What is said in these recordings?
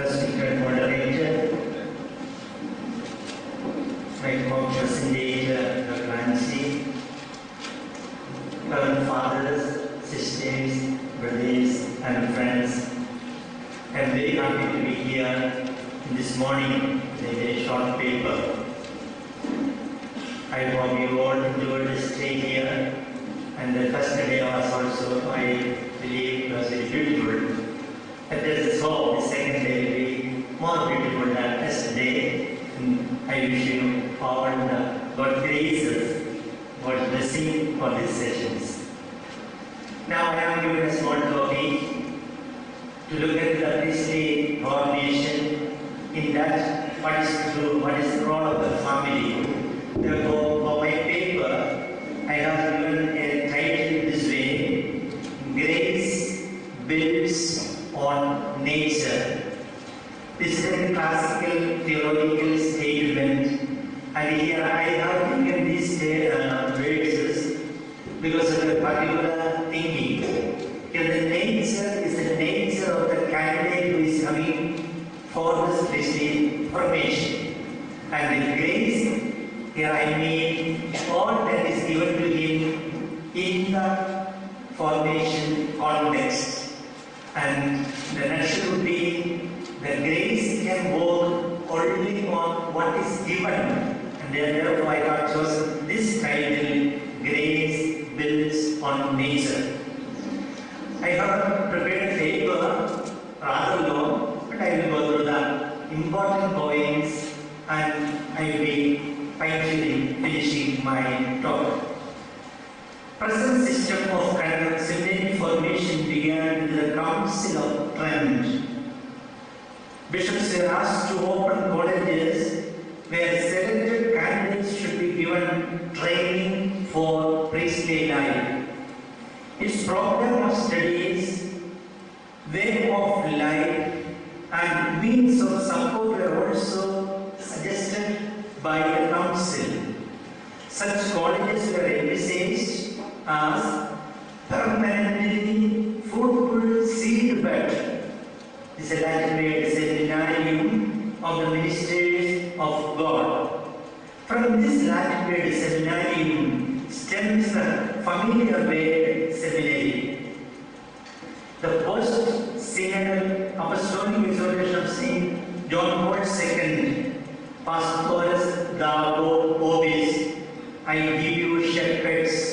speaker moderator, my co-presentation, Dr. Nancy, Reverend fathers, sisters, brothers, and friends. I am very happy to be here this morning with a very short paper. I hope you all enjoyed the stay here. And the first day was also, I believe, was very beautiful. But there is hope the second day will be more beautiful than yesterday. I wish you all the God graces, God blessing for these sessions. Now I am giving a small topic to look at the priestly formation in that what is the role of the family. Therefore, for my paper, I have given a title this way: Grace Builds on Nature. This is a classical theological statement, and here I have taken these verses because of a particular thinking. Here the nature is the nature of the candidate who is coming for this priestly formation, and the grace, here I mean all that is given to him in the formation context. And the next would be the grace can work only on what is given. And therefore I have chosen this title, Grace Builds on Nature. I have prepared a paper rather long, but I will go through the important points and I will be finishing my talk. Present system of seminary formation began with the Council of Trent. Bishops were asked to open colleges where selected candidates should be given training for priestly life. Its program of studies, way of life, and means of support were also suggested by the council. Such colleges were envisaged as permanently fruitful seed bed. This is a Latin word, seminarium of the ministers of God. From this Latin word seminarium stems the familiar word seminary. The post-synodal apostolic exhortation of St. John Paul II, Pastores Dabo Obis, I give you shepherds.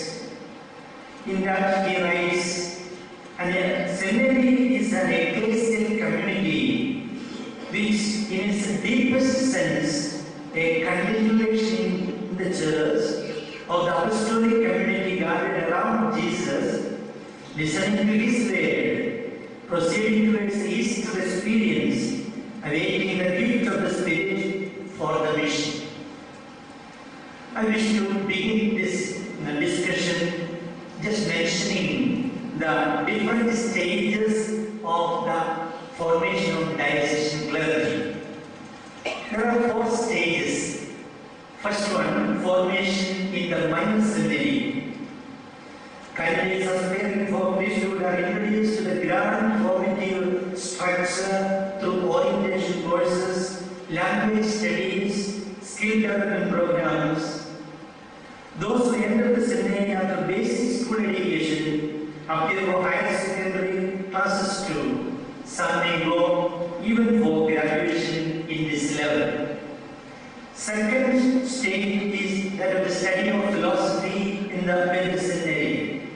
In that he writes, and a seminary is an ecclesial community which in its deepest sense a continuation in the church of the apostolic community gathered around Jesus, listening to his word, proceeding towards Easter experience, awaiting the gift of the Spirit for the mission. I wish to begin this discussion just mentioning the different stages of the formation of diocesan clergy. There are 4 stages. First one, formation in the minor seminary. Candidates aspiring for priesthood are introduced to the grand formative structure through orientation courses, language studies, skill development programs. Those who enter the seminary after basic school education appear for higher secondary classes too. Some may go even for graduation in this level. Second stage is that of the study of philosophy in the middle seminary.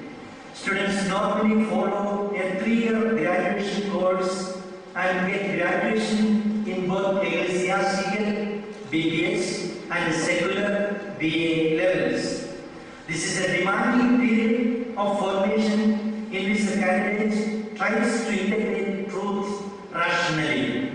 Students normally follow a 3-year graduation course and get graduation in both ecclesiastical BTS and secular BA levels. This is a demanding period of formation in which the candidate tries to integrate truth rationally.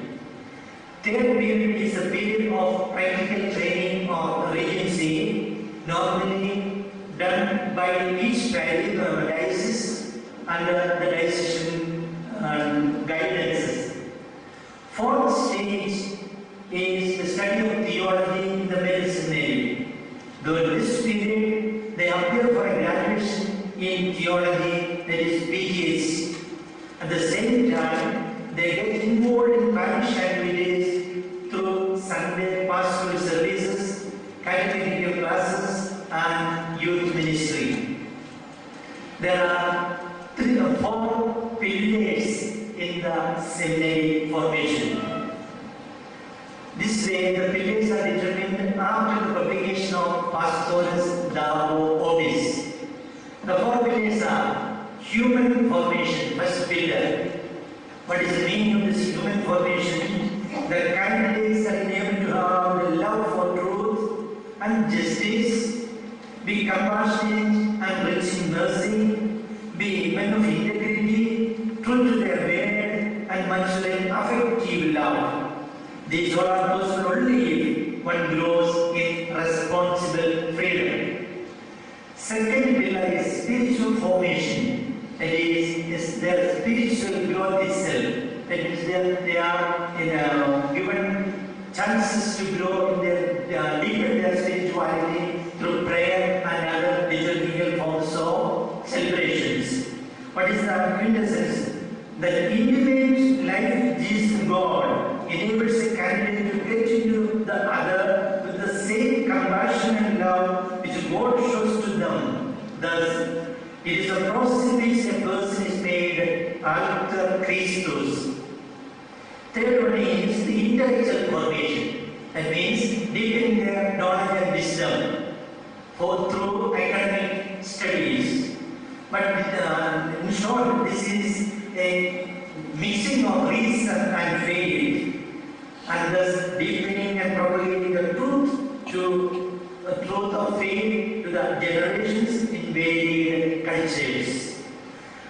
Third period is a period of practical training or regency, normally done by each diocese under the diocesan guidances. Fourth stage is the study of theology in the middle seminary. During this period, they appear for a graduation in theology, that is PhD. At the same time, they get involved in parish activities through Sunday pastoral services, catechetical classes, and youth ministry. There are 3 or 4 pillars in the seminary formation. This way, the pillars are determined after the publication of Pastor's Dabo Orbis. The 4 pillars are human formation, first pillar. What is the meaning of this human formation? The candidates are enabled to have the love for truth and justice, be compassionate and rich in mercy, be men of integrity, true to their word, and much like affective love. These all are possible only if one grows in responsible freedom. Second pillar is spiritual formation. That is their spiritual growth itself. That means they are given chances to grow in deepen their spirituality through prayer and other liturgical forms of celebrations. What is the quintessence? The intimate life with Jesus God enables a candidate to get into the other with the same compassion and love which God shows to them. Thus, it is a process in which a person is made alter Christus. Third one is the intellectual formation. That means deepening their knowledge and wisdom through academic studies. But in short, this is a mixing of reason and faith, and thus deepening and propagating the truth of faith to the generations in varied cultures.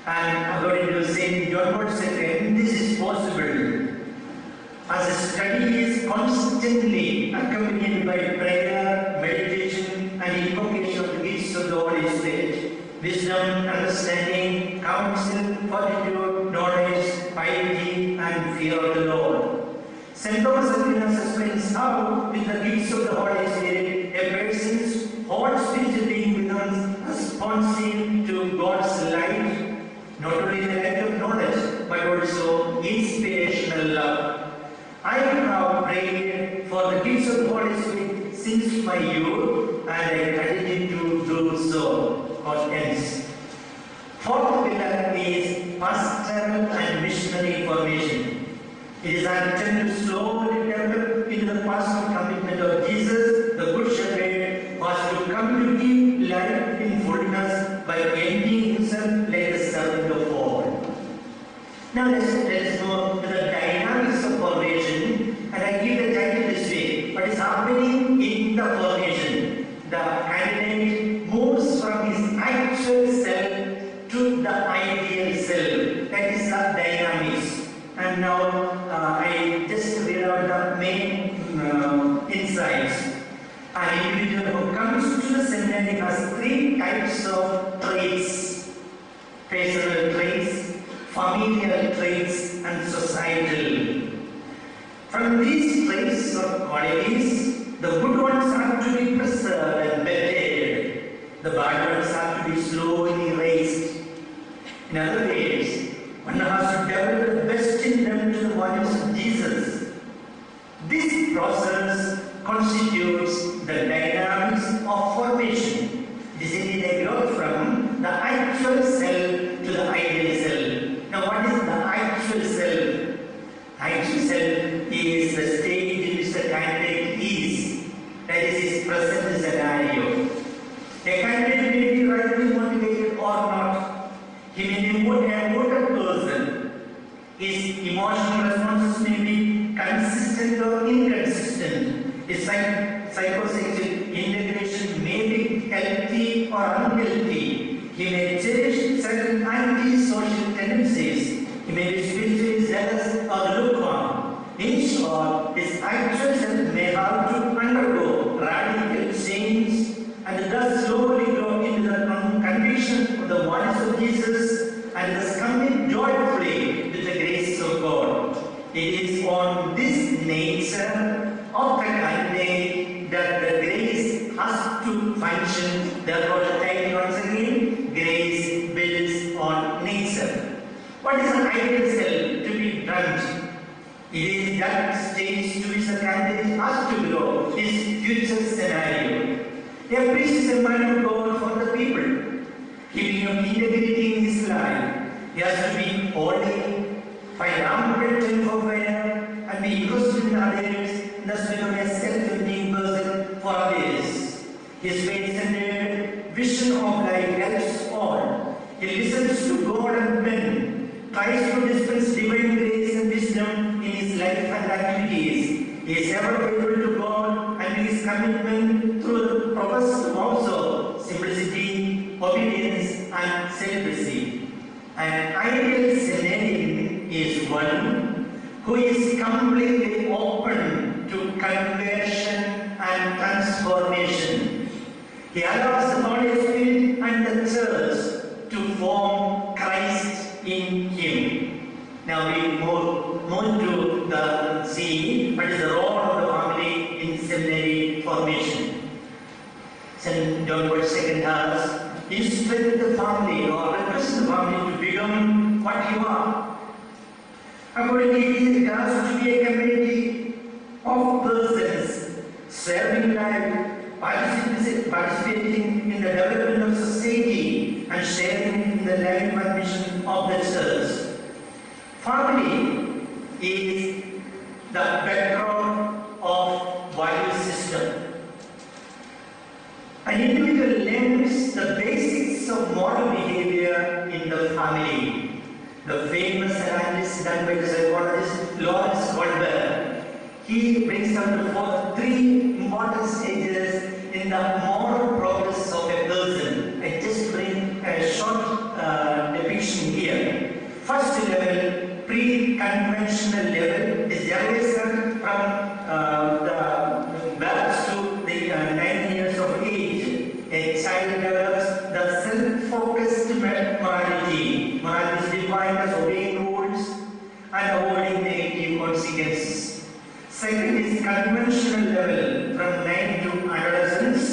And according to Saint John Paul II, this is possible as a study is constantly accompanied by prayer, meditation, and invocation of the gifts of the Holy Spirit. Wisdom, understanding, counsel, fortitude, knowledge, piety, and fear of the Lord. St. Thomas Aquinas explains how, with the gifts of the Holy Spirit, a person's whole spiritual being becomes responsive to God's light, not only the light of knowledge, but also inspirational love. I have prayed for the gifts of the Holy Spirit since my youth, and I continue to do so. Ends. Fourth pillar is pastoral and missionary formation. It is an attempt to slowly develop into the pastoral commitment of Jesus, the Good Shepherd, was to come to give life in fullness by emptying himself like the servant of all. Now let us go to the dynamics of formation, and I give the title this way. What is happening in the formation? The candidate moves from his actual self to the ideal self. That is the dynamics. And now I just read out the main insights. An individual who comes to the seminary has 3 types of traits: personal traits, familial traits, and societal. From these traits or qualities, the good ones are to be preserved and bettered. The bad ones are to be slowly erased. In other ways, one has to develop the best in them to the oneness of Jesus. This process constitutes the dynamics of formation. It is indeed a growth from the actual self to the ideal self. Now, what is the actual self? Actual self is the stage in which the candidate is. That is his present scenario. A candidate may be rightly motivated or not. He may be a voted person. His emotional responses may be consistent or inconsistent. His psychosexual integration may be healthy or unhealthy. He may cherish certain anti-social tendencies. He may be spiritually zealous or lukewarm. In short, his actual self may have to undergo radical change and thus slowly grow into the conviction of the oneness of Jesus and thus commit joyfully with the grace of God. It is on this nature of the candidate that the grace has to function. Therefore, the title once again, Grace Builds on Nature. What is an ideal self to be done It is that stage to which the candidate has to grow his future scenario. A priest is a man of God for the people, keeping up integrity in his life. He has to be holy, find ample time for prayer, and be interested in others, thus become a self-emptying person for others. His faith-centered vision of life helps all. He listens to God and men, tries to dispense divine grace and wisdom in his life and activities. He is ever faithful to God and his commitment through the professed also simplicity, obedience, and celibacy. An ideal seminarian is one who is completely open to conversion and transformation. He allows the Holy Spirit and the Church to form Christ in him. Now we move to the C, what is the role of the family in seminary formation. St. John Paul II has instructed the family or requested the family to become what you are. Accordingly, it has to be a community of persons serving life, participating in the development of society, and sharing in the life and mission of the Church. Family is the bedrock of value system. An individual learns the basics of moral behavior in the family. The famous analysis done by the psychologist Lawrence Goldberg, he brings down the three important stages in the moral progress of a person. I just bring a short depiction here. First level, pre-conventional level, is derived from the birth to the 9 years of age. A child develops the self-focused morality. Morality is defined as obeying rules and avoiding negative consequences. Second is conventional level, from 9 to adolescence.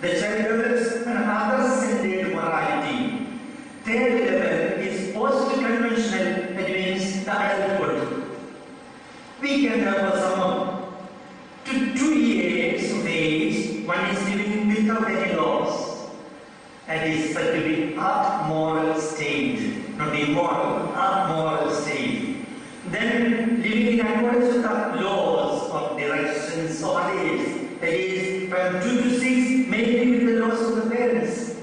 The child develops an other-centered morality. Third level is post-conventional, that means the adulthood. We can therefore sum up to 2 years of age, one is living without any laws. That is said to be amoral stage, not immoral, amoral stage. Then living in accordance with the laws or directions of others. That is from 2 to 6, mainly with the laws of the parents.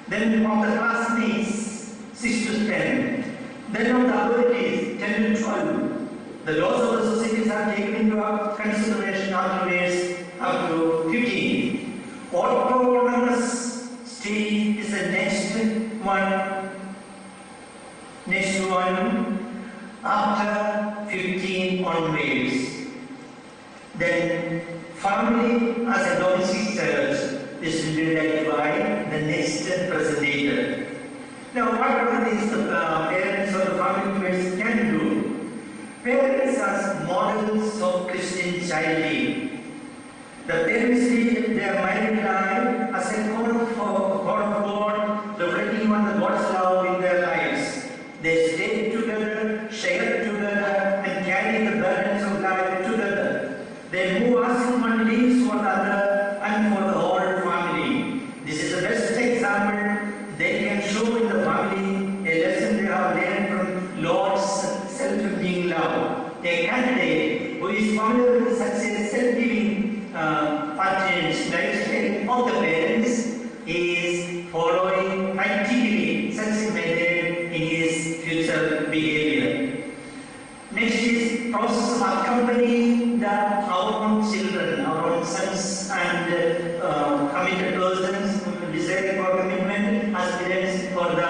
Then of the classmates, 6 to 10. Then of the authorities, 10 to 12. The laws of the societies are taken into consideration afterwards up to 15. Autonomous stage is the next one after 15 onwards. Then family as a domestic church is divided by the next presentator. Now what are these parents or the family members can do? Parents as models of Christian charity. The parents lead their married life as a code of God, reflecting on the God's love in their lives. They stay together, share together, and carry the burdens of life together. They move as if one lives for the other and for the whole family. This is the best example they can show in the family, a lesson they have learned from Lord's self-giving love. A candidate who is familiar with such a self-giving patronage lifestyle of the parents is following practically such a method in his future behavior. Next is process of accompanying our own children, our own sons and committed persons deciding for commitment as parents for the